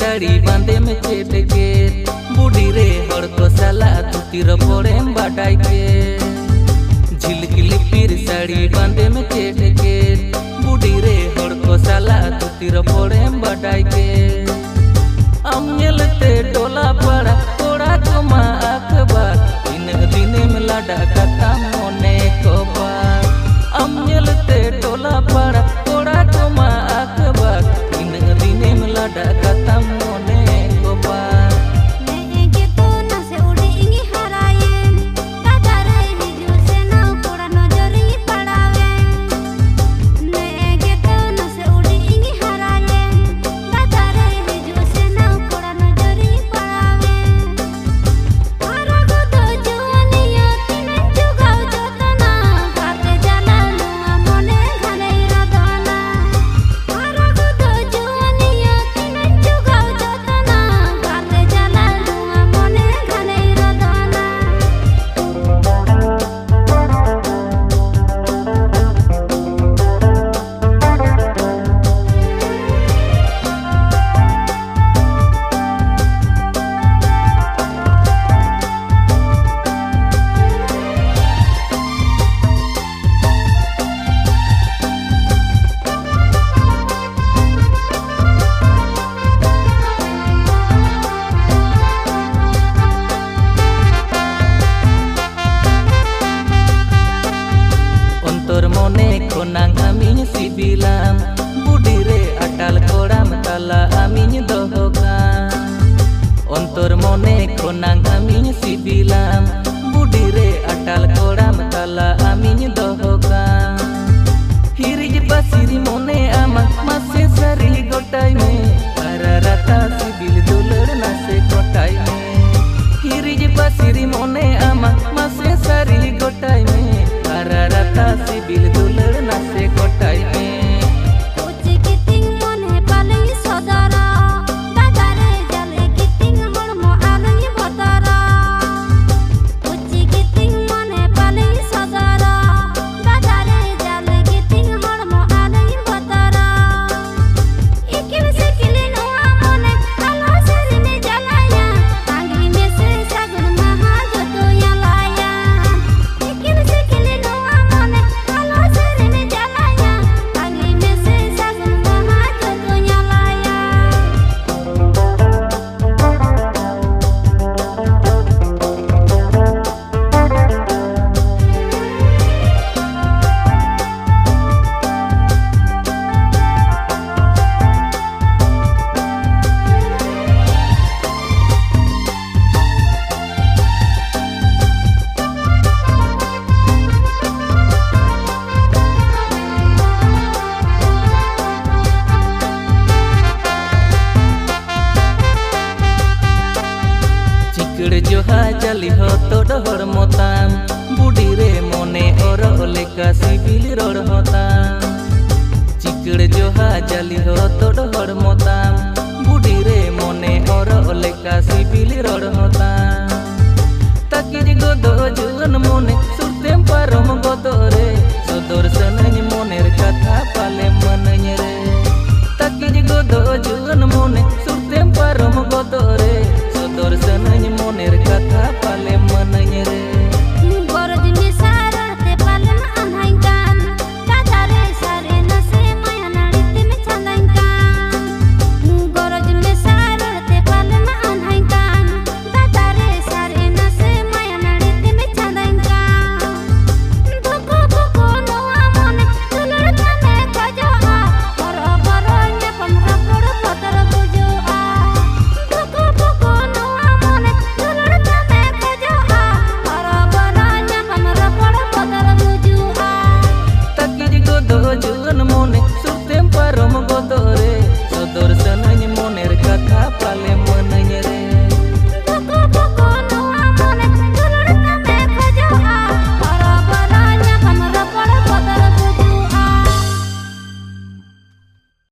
साड़ी बांधे में चेट के बूढ़ी रे हर को साला तू तीर पड़े बाटाई के झिलकिली पीर साड़ी बांधे में चेट के बूढ़ी रे हर को साला तू तीर पड़े बाटाई के अमयलते टोला पड़ा थोड़ा कमा अखबार इन दिने में लाडा कथा मोने को बार अमयलते टोला पड़ा थोड़ा कमा अखबार इन दिने में लाडा कथा मोने को बार konang amin sibilam budi re atal koram tala amin dohokan ontor mone konang amin sibilam budi re atal koram tala amin dohokan hirij pasiri mone amak mase sari gotai me ararata sibil dular nase gotai me hirij pasiri mone amak mase sari gotai me ararata sibil dular nase gotai me जोहा जली हो तो डहर मोताम बुढ़ी रे मोने और लेका सिबिल रोड होताम चिकड़ जोहा जली हो तो डहर मोताम बुढ़ी रे मोने और लेका सिबिल रोड होताम तकिर गोदो जुगन मोने सुरतेम पारम गोदो रे सदर सनन मोनेर कथा पाले मनन रे तकिर गोदो जुगन मोने सुरतेम पारम गोदो रे सदर सनन मोनेर कथा पाले मनन रे Thank you. कथा पाले